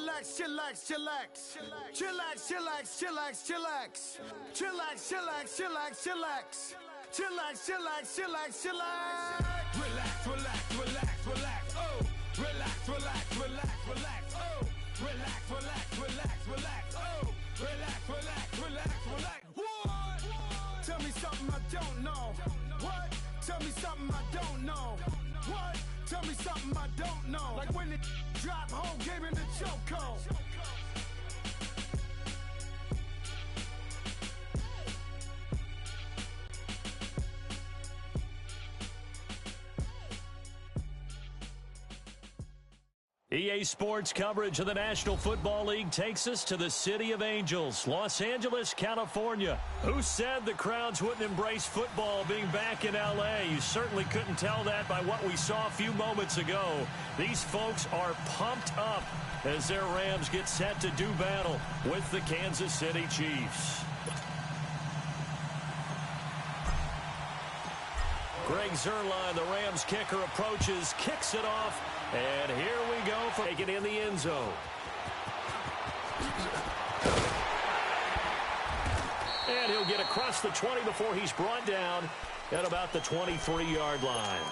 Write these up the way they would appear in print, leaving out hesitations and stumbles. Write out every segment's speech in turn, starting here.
chillax, chillax, chillax. Chillax, chillax, chillax, chillax. Chillax, chillax, chillax, chillax. Chillax, chillax, chillax, chillax. Relax, relax, relax, relax. Oh, relax, relax, relax, relax. Oh, relax, relax, relax, relax. Oh, relax, relax, relax, relax. What? Tell me something I don't know. What? Tell me something I don't know. What? Tell me something I don't know. Like when it drop, whole game in the chokehold. EA Sports coverage of the National Football League takes us to the City of Angels, Los Angeles, California. Who said the crowds wouldn't embrace football being back in L.A.? You certainly couldn't tell that by what we saw a few moments ago. These folks are pumped up as their Rams get set to do battle with the Kansas City Chiefs. Greg Zuerlein, the Rams kicker, approaches, kicks it off, and here we go for taking in the end zone. And he'll get across the 20 before he's brought down at about the 23-yard line.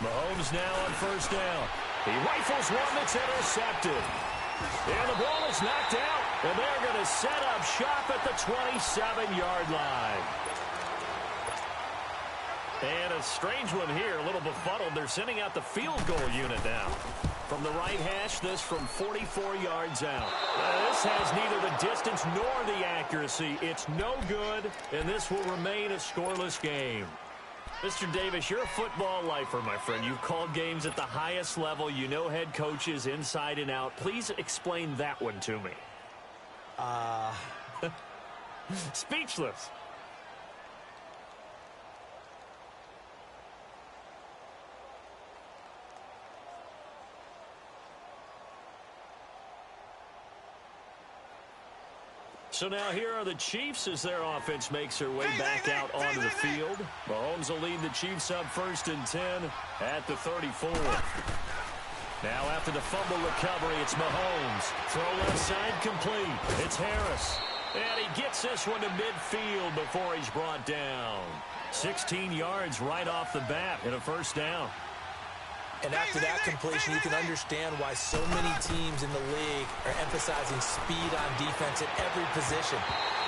Mahomes now on first down. He rifles one that's intercepted. And the ball is knocked out. And they're going to set up shop at the 27-yard line. And a strange one here, a little befuddled. They're sending out the field goal unit now. From the right hash, this from 44 yards out. This has neither the distance nor the accuracy. It's no good, and this will remain a scoreless game. Mr. Davis, you're a football lifer, my friend. You've called games at the highest level. You know head coaches inside and out. Please explain that one to me. Speechless. So now here are the Chiefs as their offense makes their way back out onto the field. Mahomes will lead the Chiefs up 1st and 10 at the 34. Now after the fumble recovery, it's Mahomes. Throw left side complete. It's Harris. And he gets this one to midfield before he's brought down. 16 yards right off the bat and a first down. And after that completion, you can understand why so many teams in the league are emphasizing speed on defense at every position.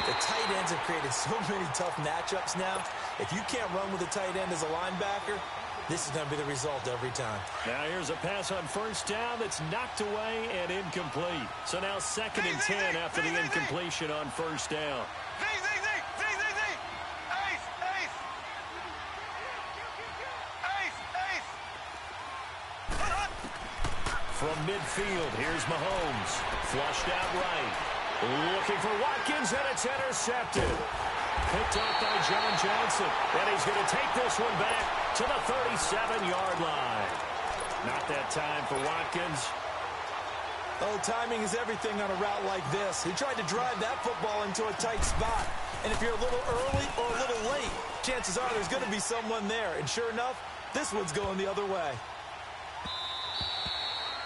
The tight ends have created so many tough matchups now. If you can't run with a tight end as a linebacker, this is going to be the result every time. Now here's a pass on first down that's knocked away and incomplete. So now 2nd and 10 after the incompletion on first down. From midfield, here's Mahomes. Flushed out right. Looking for Watkins, and it's intercepted. Picked up by John Johnson. And he's going to take this one back to the 37-yard line. Not that time for Watkins. Oh, timing is everything on a route like this. He tried to drive that football into a tight spot. And if you're a little early or a little late, chances are there's going to be someone there. And sure enough, this one's going the other way.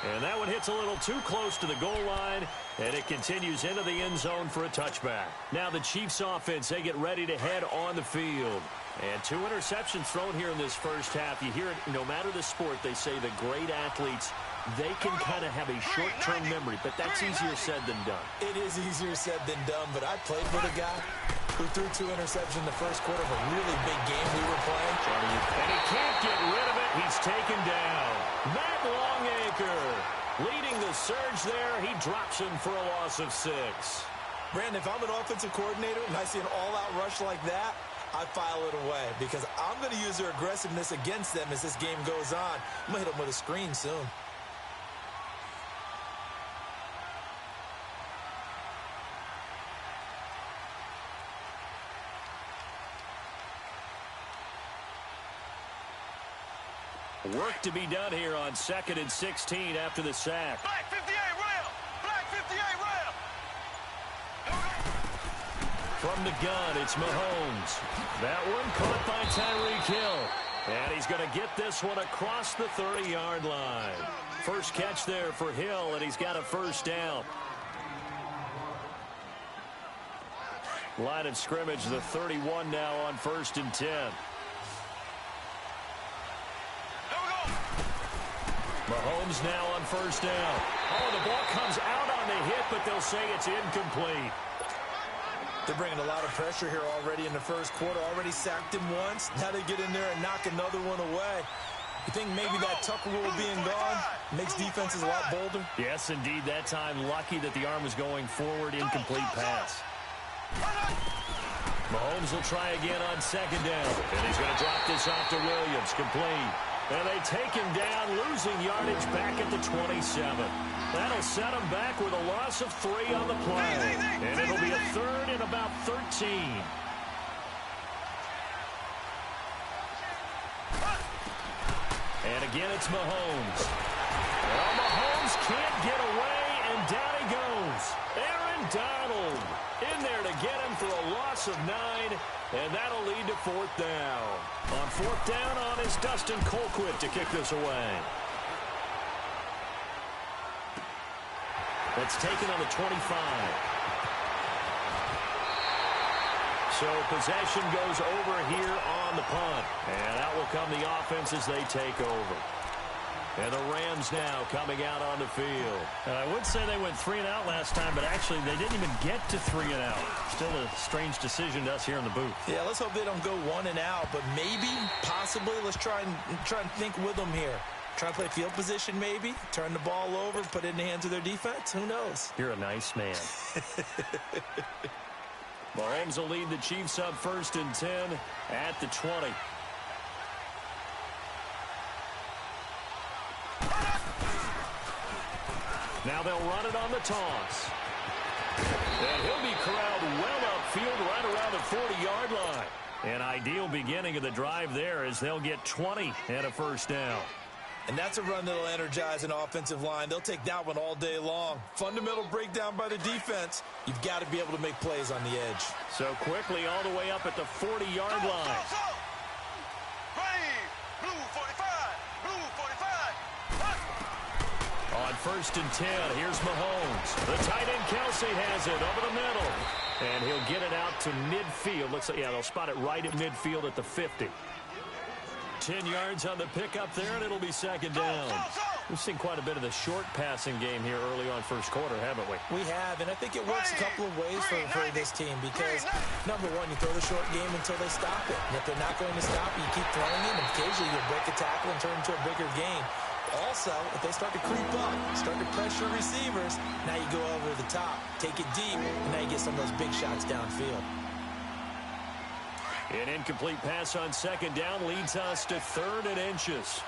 And that one hits a little too close to the goal line, and it continues into the end zone for a touchback. Now the Chiefs offense, they get ready to head on the field. And 2 interceptions thrown here in this first half. You hear it, no matter the sport, they say the great athletes, they can kind of have a short-term memory, but that's easier said than done. It is easier said than done, but I played with a guy who threw 2 interceptions in the first quarter of a really big game we were playing. And he can't get rid of it. He's taken down. Matt Longacre leading the surge there. He drops him for a loss of 6. Brandon, if I'm an offensive coordinator and I see an all-out rush like that, I file it away because I'm going to use their aggressiveness against them as this game goes on. I'm going to hit them with a screen soon. Work to be done here on 2nd and 16 after the sack. Black 58 rail! Black 58 rail! From the gun, it's Mahomes. That one caught by Tyreek Hill. And he's going to get this one across the 30-yard line. First catch there for Hill, and he's got a first down. Line of scrimmage, the 31 now on 1st and 10. Mahomes now on first down. Oh, the ball comes out on the hit, but they'll say it's incomplete. They're bringing a lot of pressure here already in the first quarter. Already sacked him once. Now they get in there and knock another one away. You think maybe that Tucker rule being gone makes defenses a lot bolder? Yes, indeed. That time, lucky that the arm was going forward. Incomplete pass. Mahomes will try again on 2nd down. And he's going to drop this off to Williams. Complete. And they take him down, losing yardage back at the 27. That'll set him back with a loss of 3 on the play. And it'll be a 3rd and about 13. And again, it's Mahomes. Well, Mahomes can't get away, and down he goes. Aaron Donald in there to get him for a loss of 9. And that'll lead to 4th down. On 4th down on is Dustin Colquitt to kick this away. That's taken on the 25. So possession goes over here on the punt. And out will come the offense as they take over. And the Rams now coming out on the field. And I would say they went 3 and out last time, but actually they didn't even get to 3 and out. Still a strange decision to us here in the booth. Yeah, let's hope they don't go 1 and out, but maybe, possibly, let's try and think with them here. Try to play field position maybe, turn the ball over, put it in the hands of their defense. Who knows? You're a nice man. Mahomes will lead the Chiefs up 1st and 10 at the 20. Now they'll run it on the toss. And he'll be corralled well upfield right around the 40-yard line. An ideal beginning of the drive there as they'll get 20 and a first down. And that's a run that'll energize an offensive line. They'll take that one all day long. Fundamental breakdown by the defense. You've got to be able to make plays on the edge. So quickly all the way up at the 40-yard line. On 1st and 10, here's Mahomes. The tight end Kelsey has it over the middle. And he'll get it out to midfield. Looks like, yeah, they'll spot it right at midfield at the 50. 10 yards on the pickup there, and it'll be 2nd down. We've seen quite a bit of the short passing game here early on first quarter, haven't we? We have, and I think it works a couple of ways for this team because, number one, you throw the short game until they stop it. And if they're not going to stop it, you keep throwing it, and occasionally you'll break a tackle and turn it into a bigger gain. Also, if they start to creep up, start to pressure receivers, now you go over the top, take it deep, and now you get some of those big shots downfield. An incomplete pass on 2nd down leads us to 3rd and inches.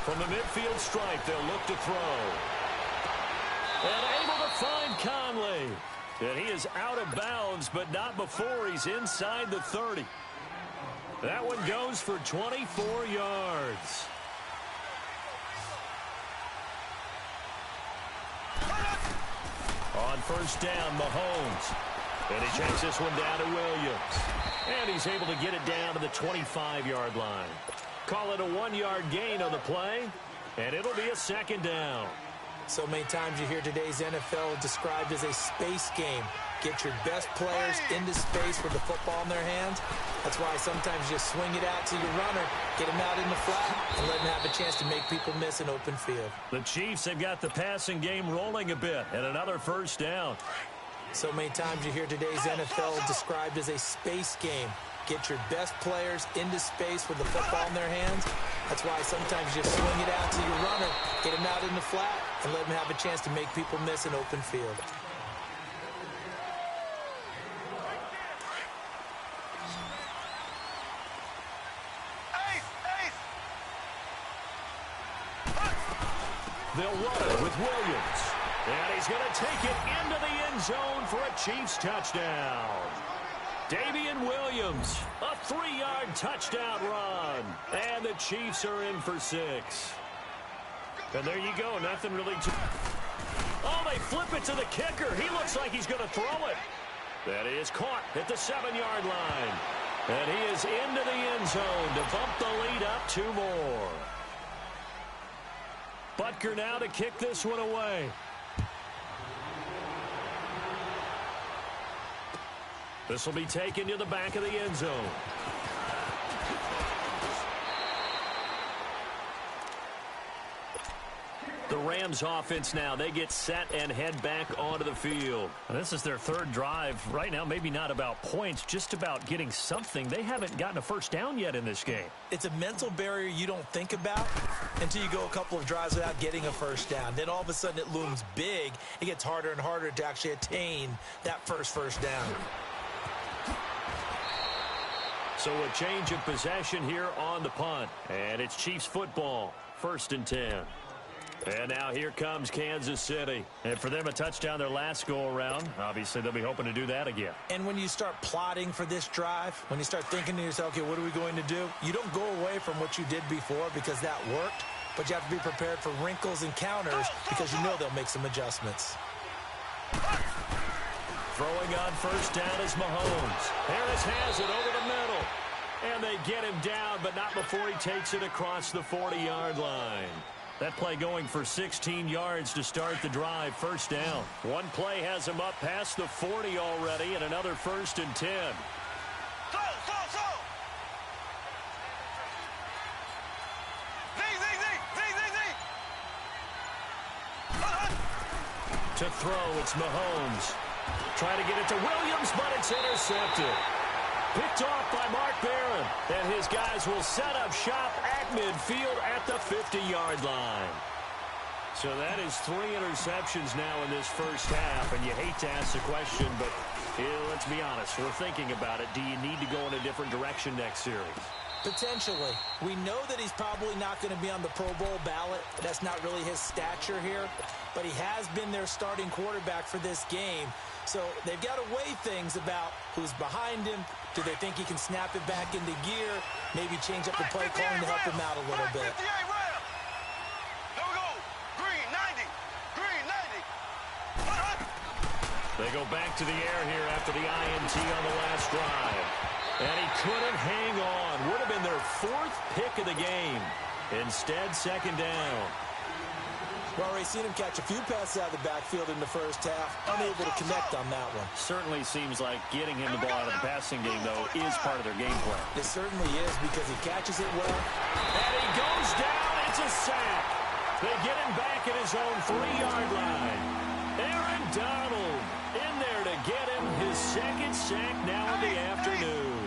From the midfield stripe, they'll look to throw. And able to find Conley. And he is out of bounds, but not before he's inside the 30. That one goes for 24 yards. On 1st down, Mahomes. And he checks this one down to Williams. And he's able to get it down to the 25-yard line. Call it a 1-yard gain on the play, and it'll be a 2nd down. So many times you hear today's NFL described as a space game. Get your best players into space with the football in their hands. That's why sometimes you swing it out to your runner, get him out in the flat, and let him have a chance to make people miss an open field. The Chiefs have got the passing game rolling a bit, and another 1st down. So many times you hear today's NFL described as a space game. Get your best players into space with the football in their hands. That's why sometimes you swing it out to your runner, get him out in the flat, and let him have a chance to make people miss an open field. They'll run it with Williams. And he's going to take it into the end zone for a Chiefs touchdown. Damian Williams, a 3-yard touchdown run. And the Chiefs are in for 6. And there you go. Nothing really to... Oh, they flip it to the kicker. He looks like he's going to throw it. That is caught at the 7-yard line. And he is into the end zone to bump the lead up 2 more. Butker now to kick this one away. This will be taken to the back of the end zone. The Rams offense now, they get set and head back onto the field. And this is their 3rd drive. Right now, maybe not about points, just about getting something. They haven't gotten a first down yet in this game. It's a mental barrier you don't think about until you go a couple of drives without getting a first down. Then all of a sudden it looms big. It gets harder and harder to actually attain that first down. So a change of possession here on the punt. And it's Chiefs football, 1st and 10. And now here comes Kansas City. And for them, a touchdown their last go-around. Obviously, they'll be hoping to do that again. And when you start plotting for this drive, when you start thinking to yourself, okay, what are we going to do? You don't go away from what you did before because that worked, but you have to be prepared for wrinkles and counters because you know they'll make some adjustments. Throwing on first down is Mahomes. Harris has it over the middle. And they get him down, but not before he takes it across the 40-yard line. That play going for 16 yards to start the drive, first down. One play has him up past the 40 already, and another 1st and 10. To throw, it's Mahomes. Trying to get it to Williams, but it's intercepted. Picked off by Mark Barron. And his guys will set up shop at midfield at the 50-yard line. So that is 3 interceptions now in this first half. And you hate to ask the question, but let's be honest. We're thinking about it. Do you need to go in a different direction next series? Potentially. We know that he's probably not going to be on the Pro Bowl ballot. That's not really his stature here. But he has been their starting quarterback for this game. So they've got to weigh things about who's behind him. Do they think he can snap it back into gear? Maybe change up the play calling to help him out a little bit. They go back to the air here after the INT on the last drive. And he couldn't hang on. Would have been their 4th pick of the game. Instead, 2nd down. We've already seen him catch a few passes out of the backfield in the first half. Unable to connect on that one. Certainly seems like getting him the ball out of the passing game, though, is part of their game plan. It certainly is because he catches it well. And he goes down. It's a sack. They get him back at his own 3-yard line. Aaron Donald in there to get him his 2nd sack now in the afternoon.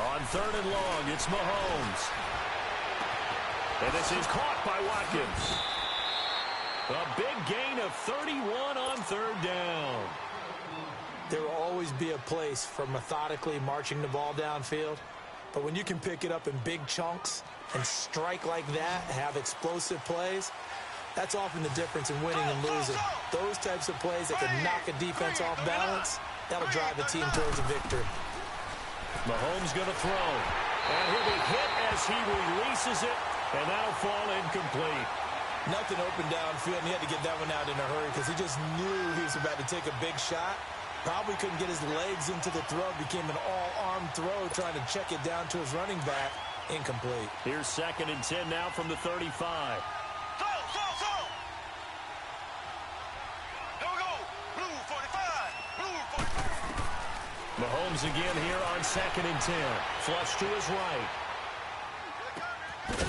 On 3rd and long, it's Mahomes. And this is caught by Watkins. A big gain of 31 on 3rd down. There will always be a place for methodically marching the ball downfield. But when you can pick it up in big chunks and strike like that, have explosive plays, that's often the difference in winning and losing. Those types of plays that can knock a defense off balance, that'll drive a team towards a victory. Mahomes going to throw. And he'll be hit as he releases it. And that'll fall incomplete. Nothing open downfield, and he had to get that one out in a hurry because he just knew he was about to take a big shot. Probably couldn't get his legs into the throw. Became an all-arm throw trying to check it down to his running back. Incomplete. Here's 2nd and 10 now from the 35. Mahomes again here on 2nd and 10. Flush to his right.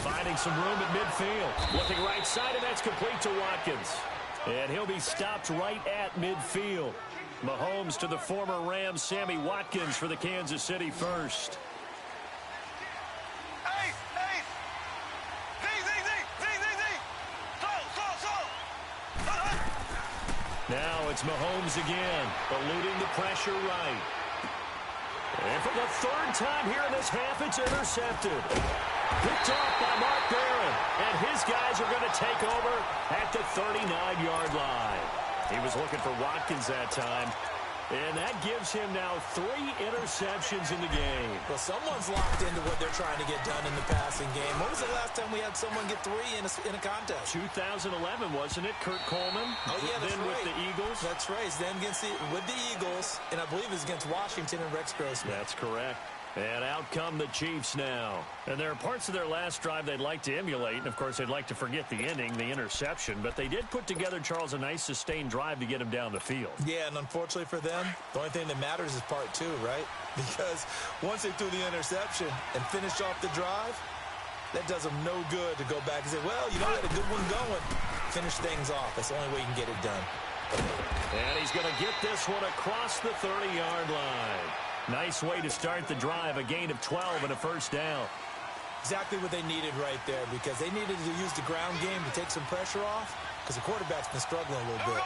Finding some room at midfield. Looking right side, and that's complete to Watkins. And he'll be stopped right at midfield. Mahomes to the former Rams, Sammy Watkins for the Kansas City first. Now it's Mahomes again, eluding the pressure right. And for the 3rd time here in this half, it's intercepted. Picked off by Mark Barron. And his guys are going to take over at the 39-yard line. He was looking for Watkins that time. And that gives him now 3 interceptions in the game. Well, someone's locked into what they're trying to get done in the passing game. When was the last time we had someone get 3 in a contest? 2011, wasn't it? Kurt Coleman. Oh, yeah, that's then right. with the Eagles. That's right. Then with the Eagles, and I believe it's against Washington and Rex Grossman. That's correct. And out come the Chiefs now. And there are parts of their last drive they'd like to emulate. And, of course, they'd like to forget the ending, the interception. But they did put together, Charles, a nice sustained drive to get him down the field. Yeah, and unfortunately for them, the only thing that matters is part 2, right? Because once they threw the interception and finished off the drive, that does them no good to go back and say, well, you know, we had a good one going. Finish things off. That's the only way you can get it done. And he's going to get this one across the 30-yard line. Nice way to start the drive, a gain of 12 and a first down. Exactly what they needed right there, because they needed to use the ground game to take some pressure off, because the quarterback's been struggling a little bit.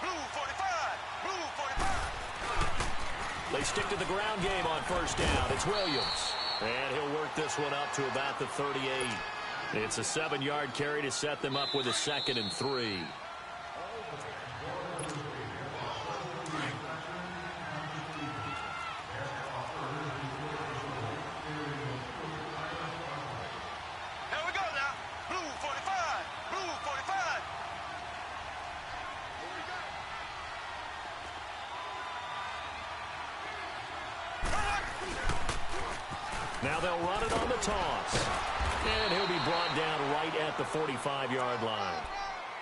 Blue 45. Blue 45. They stick to the ground game on first down. It's Williams. And he'll work this one up to about the 38. It's a 7-yard carry to set them up with a 2nd and 3. Now they'll run it on the toss. And he'll be brought down right at the 45-yard line.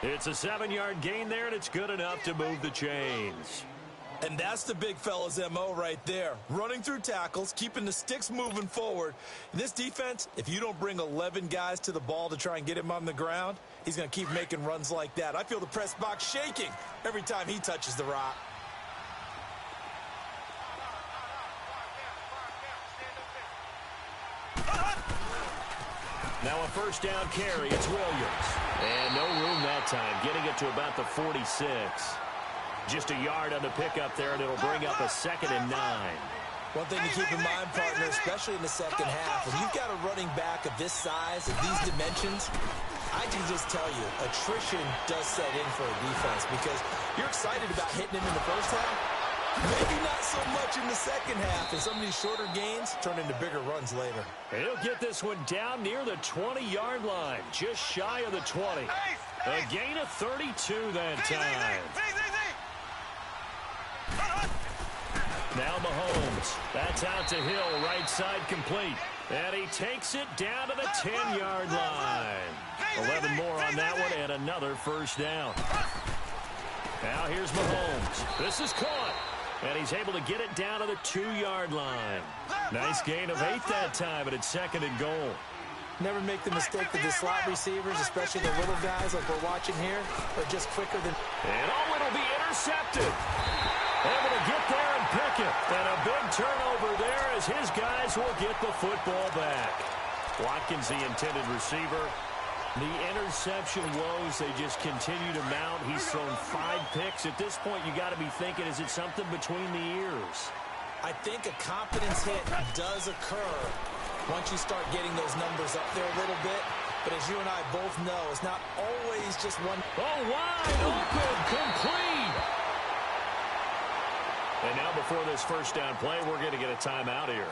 It's a 7-yard gain there, and it's good enough to move the chains. And that's the big fella's MO right there. Running through tackles, keeping the sticks moving forward. In this defense, if you don't bring 11 guys to the ball to try and get him on the ground, he's going to keep making runs like that. I feel the press box shaking every time he touches the rock. Now a first down carry. It's Williams. And no room that time, getting it to about the 46. Just a yard on the pickup there, and it'll bring up a 2nd and 9. One thing to keep in mind, partner, especially in the second half, when you've got a running back of this size, of these dimensions, I can just tell you, attrition does set in for a defense, because you're excited about hitting him in the first half. Maybe not so much in the second half, and some of these shorter gains turn into bigger runs later. And he'll get this one down near the 20-yard line, just shy of the 20. A gain of 32 that time. Now Mahomes. That's out to Hill, right side complete. And he takes it down to the 10-yard line. 11 more on that one, and another first down. Now here's Mahomes. This is caught. And he's able to get it down to the 2-yard line. Nice gain of 8 that time, and it's 2nd and goal. Never make the mistake that the slot receivers, especially the little guys like we're watching here, are just quicker than... And oh, it'll be intercepted. Able to get there and pick it. And a big turnover there as his guys will get the football back. Watkins, the intended receiver. The interception woes, they just continue to mount. He's thrown 5 picks. At this point, you got to be thinking, is it something between the ears? I think a confidence hit does occur once you start getting those numbers up there a little bit. But as you and I both know, it's not always just one. Oh, wide open, complete. And now before this first down play, we're going to get a timeout here,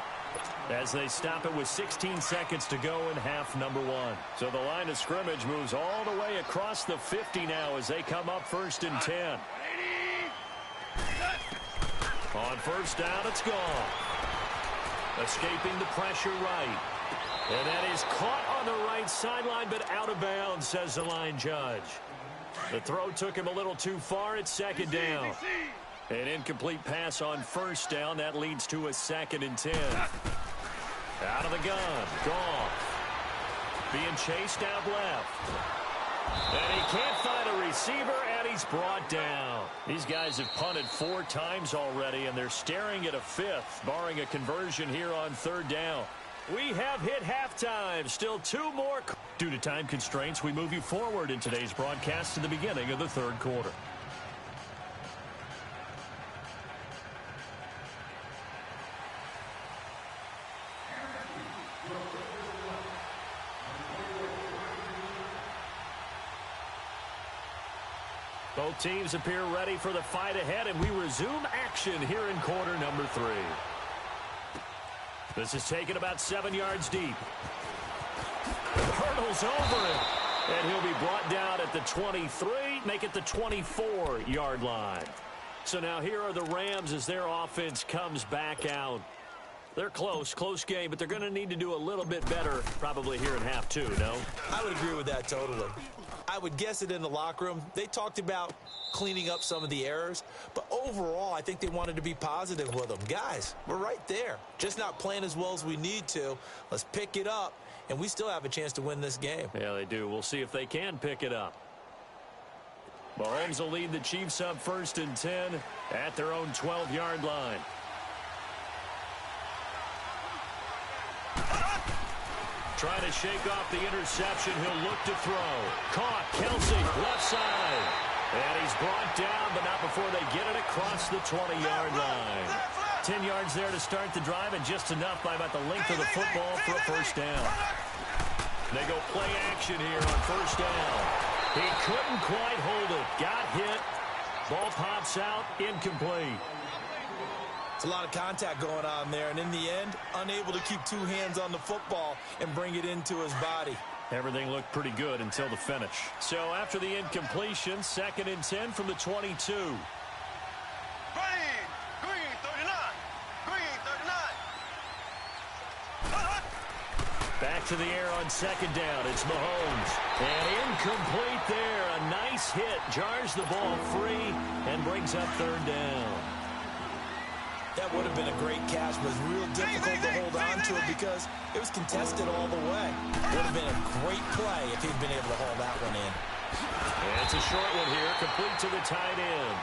as they stop it with 16 seconds to go in half number 1. So the line of scrimmage moves all the way across the 50 now as they come up 1st and 10. On first down, it's gone. Escaping the pressure right. And that is caught on the right sideline, but out of bounds, says the line judge. The throw took him a little too far. It's 2nd down. An incomplete pass on first down. That leads to a 2nd and 10. Out of the gun. Goff. Being chased out left. And he can't find a receiver, and he's brought down. These guys have punted 4 times already, and they're staring at a 5th, barring a conversion here on 3rd down. We have hit halftime. Still 2 more. Due to time constraints, we move you forward in today's broadcast to the beginning of the 3rd quarter. Both teams appear ready for the fight ahead, and we resume action here in quarter number 3. This is taken about 7 yards deep. Hurdles over it, and he'll be brought down at the 23, make it the 24-yard line. So now here are the Rams as their offense comes back out. They're close game, but they're going to need to do a little bit better probably here in half 2, no? I would agree with that totally. I would guess it in the locker room. They talked about cleaning up some of the errors, but overall, I think they wanted to be positive with them. Guys, we're right there. Just not playing as well as we need to. Let's pick it up, and we still have a chance to win this game. Yeah, they do. We'll see if they can pick it up. Mahomes will lead the Chiefs up 1st and 10 at their own 12-yard line. Trying to shake off the interception. He'll look to throw. Caught. Kelsey, left side. And he's brought down, but not before they get it across the 20-yard line. 10 yards there to start the drive, and just enough by about the length of the football for a first down. They go play action here on first down. He couldn't quite hold it. Got hit. Ball pops out. Incomplete. It's a lot of contact going on there, and in the end, unable to keep 2 hands on the football and bring it into his body. Everything looked pretty good until the finish. So after the incompletion, 2nd and 10 from the 22. Green 39. Green 39. Back to the air on 2nd down. It's Mahomes. And incomplete there. A nice hit. Jars the ball free and brings up 3rd down. That would have been a great catch, but it was real difficult to hold on to it because it was contested all the way. Would have been a great play if he'd been able to haul that one in. And it's a short one here, complete to the tight end.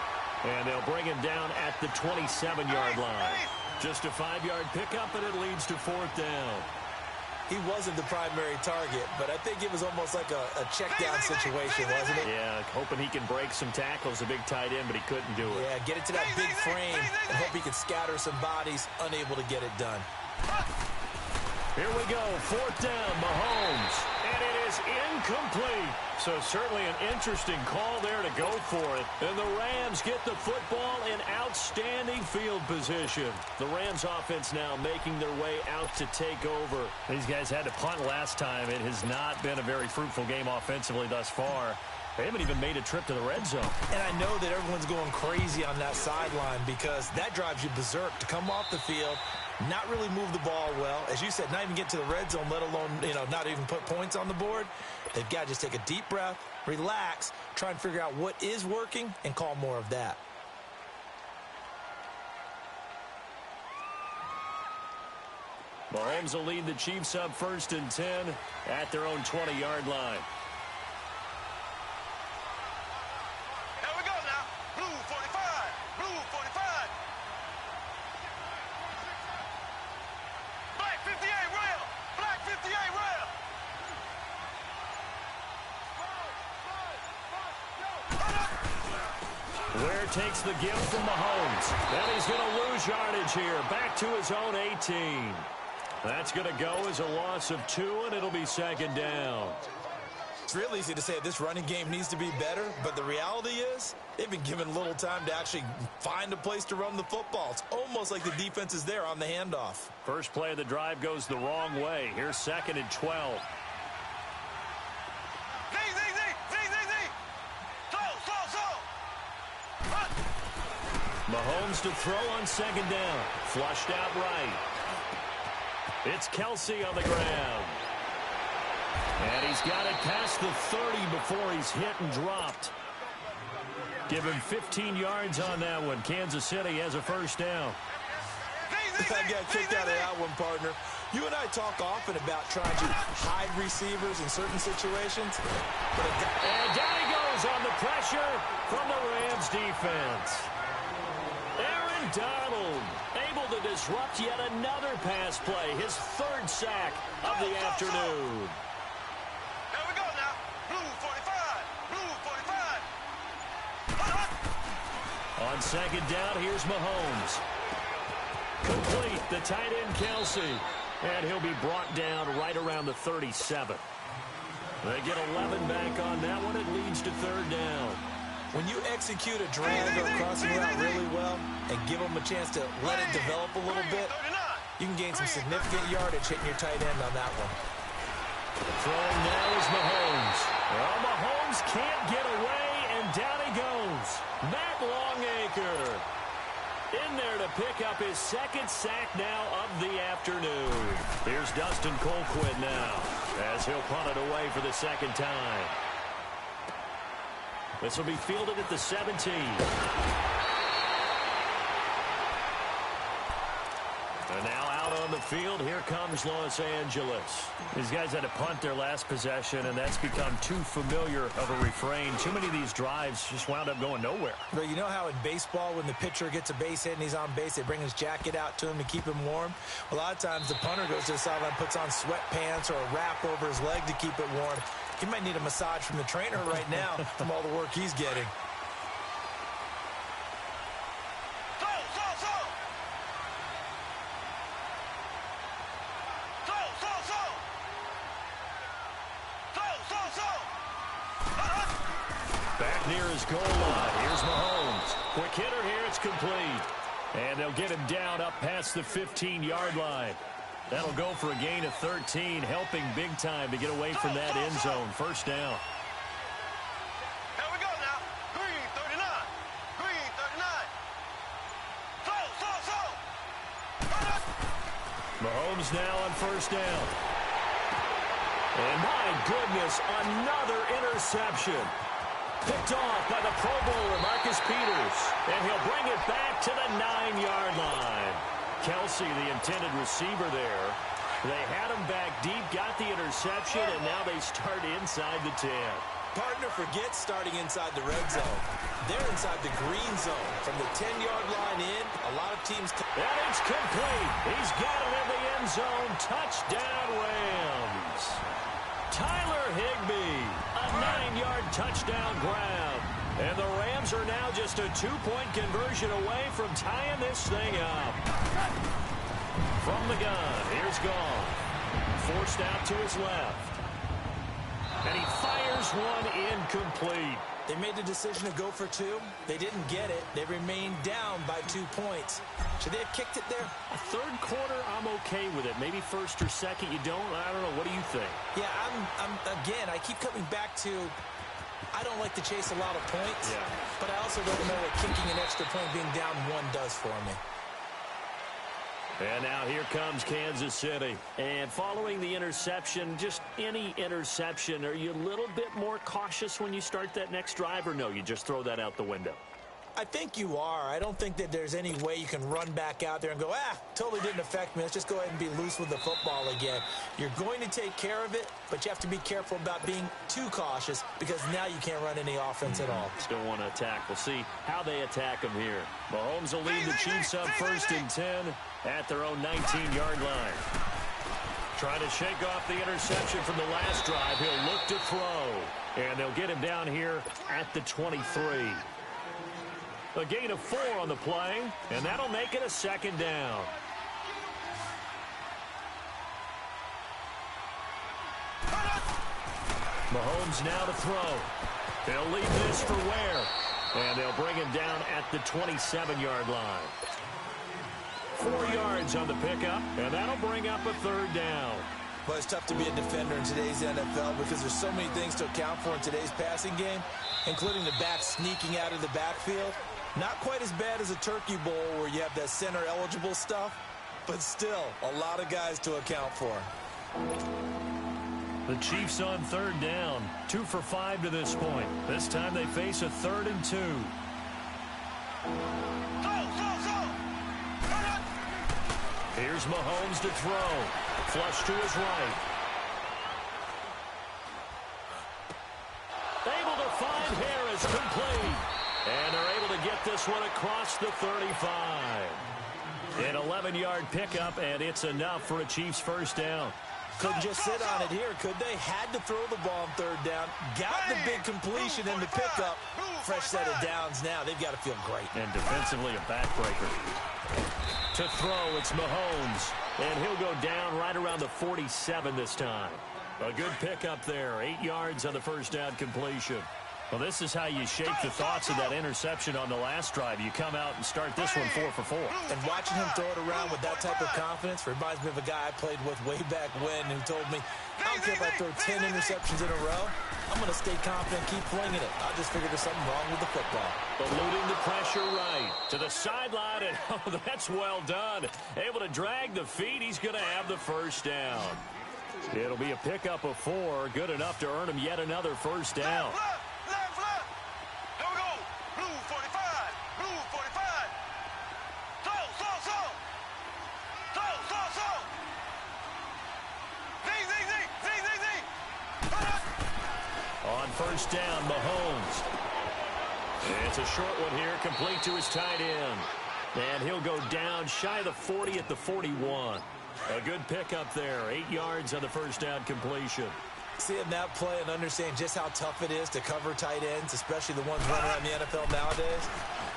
And they'll bring him down at the 27-yard line. Just a 5-yard pickup, and it leads to 4th down. He wasn't the primary target, but I think it was almost like a check-down situation, wasn't it? Yeah, hoping he can break some tackles, a big tight end, but he couldn't do it. Yeah, get it to that big frame and hope he can scatter some bodies, unable to get it done. Here we go, 4th down, Mahomes, and it is incomplete. So certainly an interesting call there to go for it. And the Rams get the football in outstanding field position. The Rams offense now making their way out to take over. These guys had to punt last time. It has not been a very fruitful game offensively thus far. They haven't even made a trip to the red zone. And I know that everyone's going crazy on that sideline because that drives you berserk to come off the field, not really move the ball well. As you said, not even get to the red zone, let alone, not even put points on the board. They've got to just take a deep breath, relax, try and figure out what is working, and call more of that. Mahomes will lead the Chiefs up 1st and 10 at their own 20-yard line. Ware takes the gift from Mahomes. And he's going to lose yardage here. Back to his own 18. That's going to go as a loss of 2, and it'll be 2nd down. It's real easy to say this running game needs to be better, but the reality is they've been given little time to actually find a place to run the football. It's almost like the defense is there on the handoff. First play of the drive goes the wrong way. Here's 2nd and 12. Mahomes to throw on 2nd down. Flushed out right. It's Kelsey on the ground. And he's got it past the 30 before he's hit and dropped. Give him 15 yards on that one. Kansas City has a first down. I got kicked out of that one, partner. You and I talk often about trying to hide receivers in certain situations. And down he goes on the pressure from the Rams defense. Aaron Donald able to disrupt yet another pass play. His 3rd sack of the afternoon. Here we go now. Blue 45. Blue 45. On 2nd down, here's Mahomes. Complete, the tight end Kelsey. And he'll be brought down right around the 37. They get 11 back on that one. It leads to 3rd down. When you execute a drag or a crossing route really well and give them a chance to let it develop a little bit, you can gain some significant yardage hitting your tight end on that one. Throwing now is Mahomes. Well, Mahomes can't get away, and down he goes. Matt Longacre in there to pick up his second sack now of the afternoon. Here's Dustin Colquitt now as he'll punt it away for the second time. This will be fielded at the 17. And now out on the field, here comes Los Angeles. These guys had to punt their last possession, and that's become too familiar of a refrain. Too many of these drives just wound up going nowhere. But you know how in baseball, when the pitcher gets a base hit and he's on base, they bring his jacket out to him to keep him warm? A lot of times the punter goes to the sideline, puts on sweatpants or a wrap over his leg to keep it warm. He might need a massage from the trainer right now from all the work he's getting. Back near his goal line. Here's Mahomes. Quick hitter here. It's complete. And they'll get him down up past the 15-yard line. That'll go for a gain of 13, helping big time to get away from that end zone. First down. Here we go now. Green 39. Green 39. Mahomes now on first down. And my goodness, another interception. Picked off by the Pro Bowler, Marcus Peters. And he'll bring it back to the 9-yard line. Kelsey, the intended receiver there. They had him back deep, got the interception, and now they start inside the 10. Partner forgets starting inside the red zone. They're inside the green zone. From the 10-yard line in, a lot of teams... And it's complete. He's got it in the end zone. Touchdown, Rams. Tyler Higbee, a 9-yard touchdown grab. And the Rams are now just a 2-point conversion away from tying this thing up. From the gun, here's Goff. Forced out to his left. And he fires one incomplete. They made the decision to go for two. They didn't get it. They remained down by 2 points. Should they have kicked it there? A third quarter, I'm okay with it. Maybe first or second, you don't. I don't know. What do you think? Yeah, again, I keep coming back to, I don't like to chase a lot of points. Yeah. But I also don't know what kicking an extra point being down one does for me. And now here comes Kansas City. And following the interception, just any interception, are you a little bit more cautious when you start that next drive, or no, you just throw that out the window? I think you are. I don't think that there's any way you can run back out there and go, totally didn't affect me. Let's just go ahead and be loose with the football again. You're going to take care of it, but you have to be careful about being too cautious because now you can't run any offense at all. Still want to attack. We'll see how they attack him here. Mahomes will lead the Chiefs up 1st and 10 at their own 19-yard line. Trying to shake off the interception from the last drive. He'll look to throw. And they'll get him down here at the 23. A gain of 4 on the play, and that'll make it a second down. Mahomes now to throw. They'll leave this for Ware, and they'll bring him down at the 27-yard line. 4 yards on the pickup, and that'll bring up a third down. Well, it's tough to be a defender in today's NFL because there's so many things to account for in today's passing game, including the back sneaking out of the backfield. Not quite as bad as a turkey bowl where you have that center-eligible stuff, but still a lot of guys to account for. The Chiefs on third down, 2 for 5 to this point. This time they face a 3rd and 2. Here's Mahomes to throw. Flush to his right. Able to find Harris, complete. And they're able to get this one across the 35. An 11-yard pickup, and it's enough for a Chiefs first down. Couldn't just sit on it here, could they? Had to throw the ball on third down. Got the big completion in the pickup. Fresh set of downs now. They've got to feel great. And defensively a backbreaker. To throw, it's Mahomes. And he'll go down right around the 47 this time. A good pickup there. 8 yards on the first down completion. Well, this is how you shake the thoughts of that interception on the last drive. You come out and start this one 4 for 4. And watching him throw it around with that type of confidence reminds me of a guy I played with way back when who told me, I don't care if I throw 10 interceptions in a row, I'm going to stay confident, keep flinging it. I just figured there's something wrong with the football. Eluding the pressure right to the sideline, and oh, that's well done. Able to drag the feet. He's going to have the first down. It'll be a pickup of 4, good enough to earn him yet another first down. On first down, Mahomes. It's a short one here, complete to his tight end. And he'll go down shy of the 40 at the 41. A good pickup there, 8 yards on the first down completion. Seeing that play and understanding just how tough it is to cover tight ends, especially the ones running around the NFL nowadays,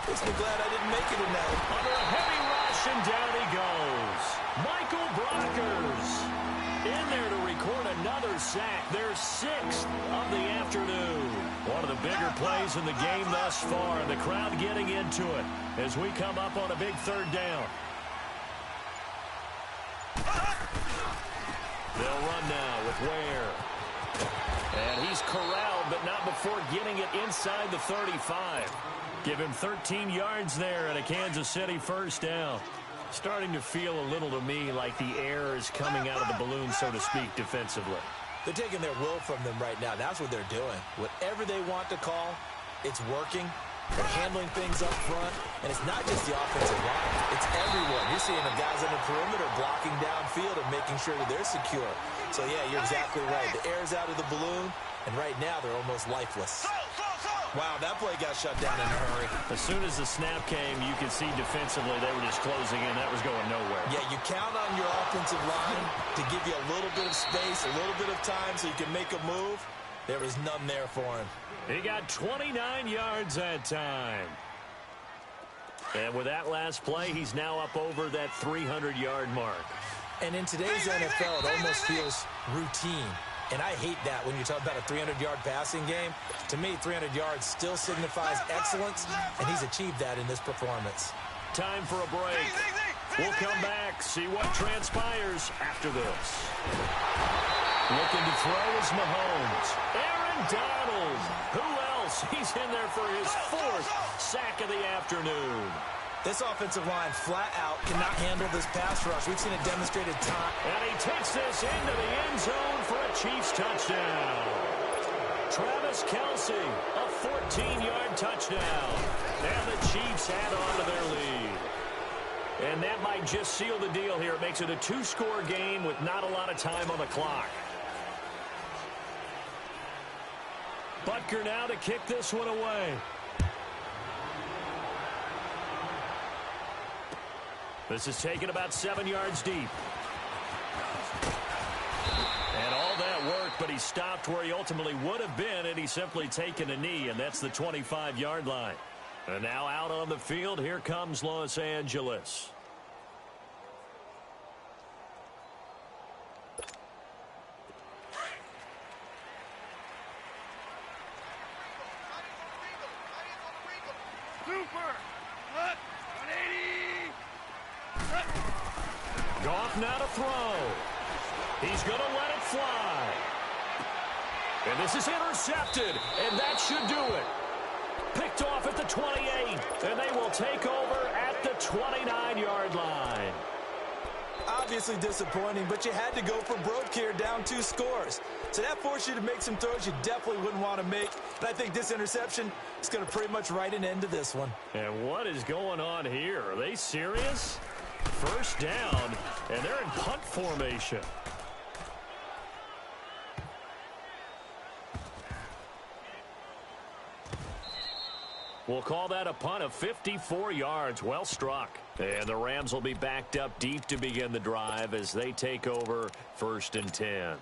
makes me glad I didn't make it in that. Under a heavy rush, and down he goes. Michael Brockers in there to record another sack, their 6th of the afternoon. One of the bigger plays in the game thus far, and the crowd getting into it as we come up on a big third down. They'll run now with Ware. And he's corralled, but not before getting it inside the 35. Give him 13 yards there and a Kansas City first down. Starting to feel a little to me like the air is coming out of the balloon, so to speak, defensively. They're taking their will from them right now. That's what they're doing. Whatever they want to call, it's working. They're handling things up front, and it's not just the offensive line. It's everyone. You're seeing the guys on the perimeter blocking downfield and making sure that they're secure. So, yeah, you're exactly right. The air's out of the balloon, and right now they're almost lifeless. Wow, that play got shut down in a hurry. As soon as the snap came, you could see defensively they were just closing in. That was going nowhere. Yeah, you count on your offensive line to give you a little bit of space, a little bit of time so you can make a move. There was none there for him. He got 29 yards that time. And with that last play, he's now up over that 300-yard mark. And in today's NFL, it almost feels routine. And I hate that when you talk about a 300-yard passing game. To me, 300 yards still signifies excellence, and he's achieved that in this performance. Time for a break. We'll come back, see what transpires after this. Looking to throw is Mahomes. Aaron Donald. Who else? He's in there for his 4th sack of the afternoon. This offensive line flat out cannot handle this pass rush. We've seen it demonstrated time. And he takes this into the end zone for a Chiefs touchdown. Travis Kelce, a 14-yard touchdown. And the Chiefs add on to their lead. And that might just seal the deal here. It makes it a 2-score game with not a lot of time on the clock. Butker now to kick this one away. This is taken about 7 yards deep. And all that work, but he stopped where he ultimately would have been, and he's simply taken a knee, and that's the 25-yard line. And now out on the field, here comes Los Angeles. Goff now to throw. He's going to let it fly. And this is intercepted, and that should do it. Picked off at the 28, and they will take over at the 29-yard line. Obviously disappointing, but you had to go for broke here, down 2 scores. So that forced you to make some throws you definitely wouldn't want to make. And I think this interception is going to pretty much write an end to this one. And what is going on here? Are they serious? First down, and they're in punt formation. We'll call that a punt of 54 yards. Well struck. And the Rams will be backed up deep to begin the drive as they take over 1st and 10.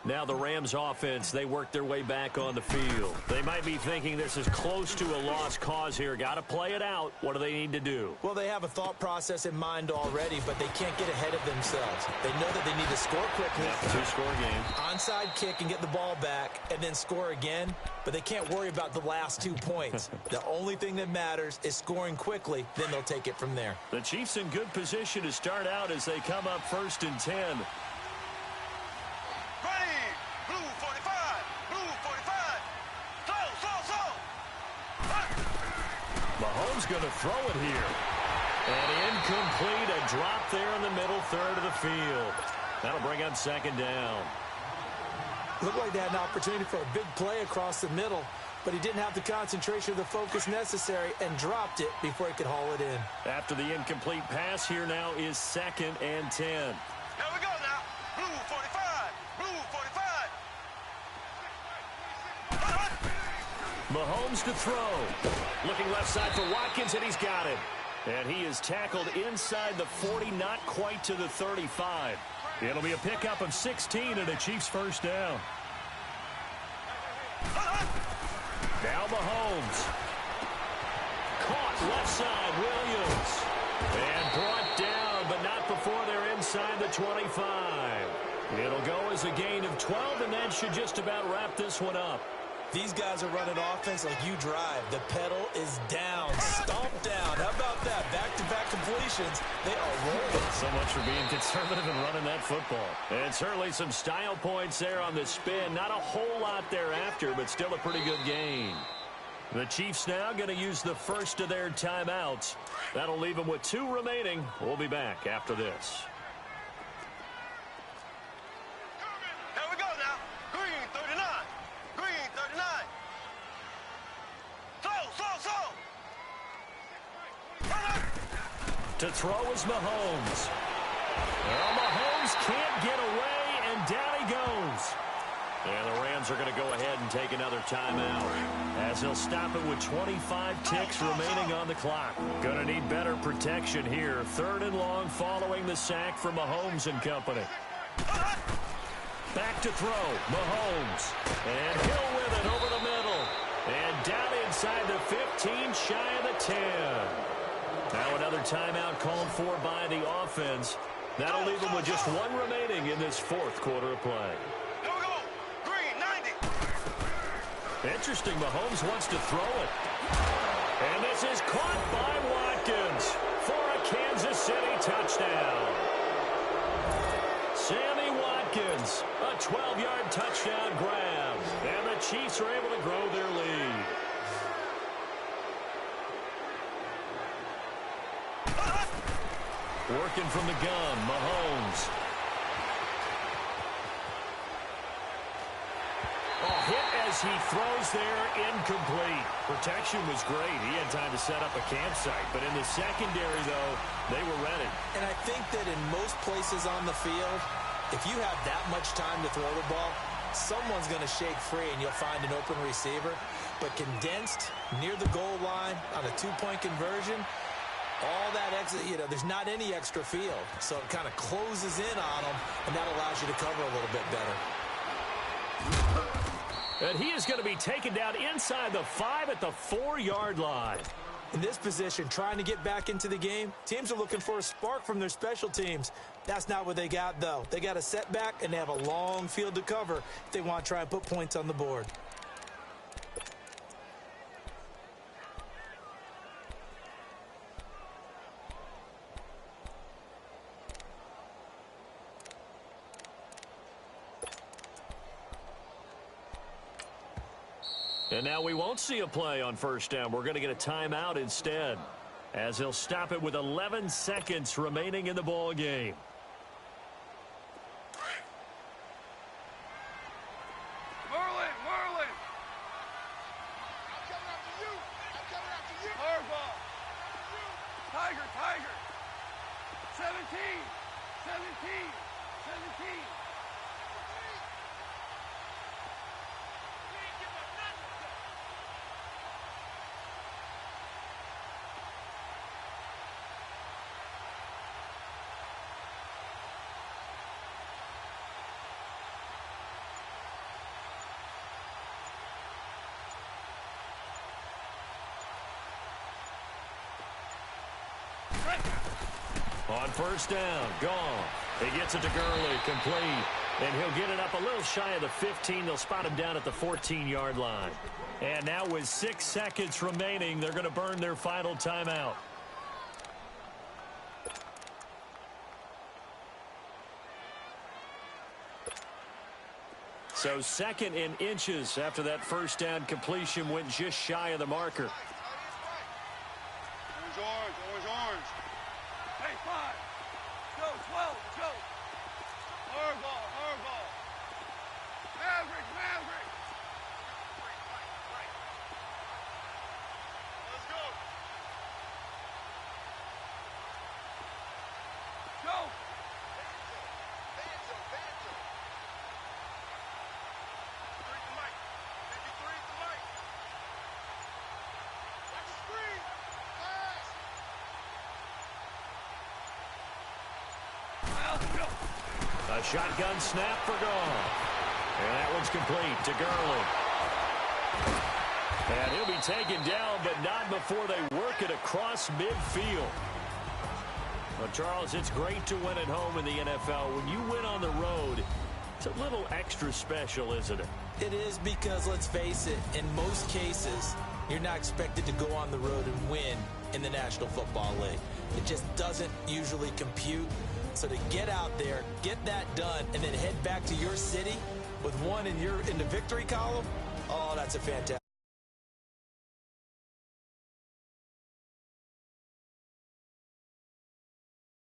Now the Rams offense, they work their way back on the field. They might be thinking this is close to a lost cause here. Got to play it out. What do they need to do? Well, they have a thought process in mind already, but they can't get ahead of themselves. They know that they need to score quickly. Yep, two-score game. Onside kick and get the ball back and then score again, but they can't worry about the last 2 points. The only thing that matters is scoring quickly, then they'll take it from there. The Chiefs in good position to start out as they come up 1st and 10. Mahomes going to throw it here. And incomplete, a drop there in the middle third of the field. That'll bring up 2nd down. Looked like they had an opportunity for a big play across the middle, but he didn't have the concentration or the focus necessary and dropped it before he could haul it in. After the incomplete pass, here now is 2nd and 10. Here we go now. Blue 45. Blue 45. Mahomes to throw. Looking left side for Watkins, and he's got it. And he is tackled inside the 40, not quite to the 35. It'll be a pickup of 16 and a Chiefs 1st down. Now Mahomes. Caught left side, Williams. And brought down, but not before they're inside the 25. It'll go as a gain of 12, and that should just about wrap this one up. These guys are running offense like you drive. The pedal is down, stomped down. How about that? Back-to-back completions. They are rolling. So much for being conservative and running that football. And certainly some style points there on the spin. Not a whole lot thereafter, but still a pretty good game. The Chiefs now going to use the first of their timeouts. That'll leave them with 2 remaining. We'll be back after this. Here we go now. Green 39. Green 39. To throw is Mahomes. Well, Mahomes can't get away, and down he goes. And the Rams are going to go ahead and take another timeout, as they'll stop it with 25 ticks remaining on the clock. Going to need better protection here. 3rd and long following the sack from Mahomes and company. Back to throw, Mahomes. And Hill with it over the middle. And down inside the 15, shy of the 10. Now another timeout called for by the offense. That'll leave them with just 1 remaining in this 4th quarter of play. Here we go. Green 90. Interesting, Mahomes wants to throw it. And this is caught by Watkins for a Kansas City touchdown. Sammy Watkins, a 12-yard touchdown grab. And the Chiefs are able to grow their lead. Working from the gun, Mahomes. Oh, hit as he throws there, incomplete. Protection was great. He had time to set up a campsite. But in the secondary, though, they were ready. And I think that in most places on the field, if you have that much time to throw the ball, someone's going to shake free and you'll find an open receiver. But condensed near the goal line on a 2-point conversion, all that exit, there's not any extra field. So it kind of closes in on them, and that allows you to cover a little bit better. And he is going to be taken down inside the 5 at the 4-yard line. In this position, trying to get back into the game, teams are looking for a spark from their special teams. That's not what they got, though. They got a setback, and they have a long field to cover if they want to try and put points on the board. And now we won't see a play on 1st down. We're going to get a timeout instead, as he'll stop it with 11 seconds remaining in the ball game. Merlin. I'm coming after you. Hardball. Tiger. 17. On first down, gone. He gets it to Gurley, complete. And he'll get it up a little shy of the 15. They'll spot him down at the 14-yard line. And now with 6 seconds remaining, they're going to burn their final timeout. So 2nd and inches after that first down completion went just shy of the marker. Orange. Hey, 5. Go, 12, go. Hard ball. Maverick. Let's go. Go. Banjo. 3 to Mike. 53 to Mike. Watch the screen. A shotgun snap for gone. And that one's complete to Gurley. And he'll be taken down, but not before they work it across midfield. Well, Charles, it's great to win at home in the NFL. When you win on the road, it's a little extra special, isn't it? It is, because, let's face it, in most cases, you're not expected to go on the road and win in the National Football League. It just doesn't usually compute. So to get out there, get that done, and then head back to your city with one in the victory column, oh, that's a fantastic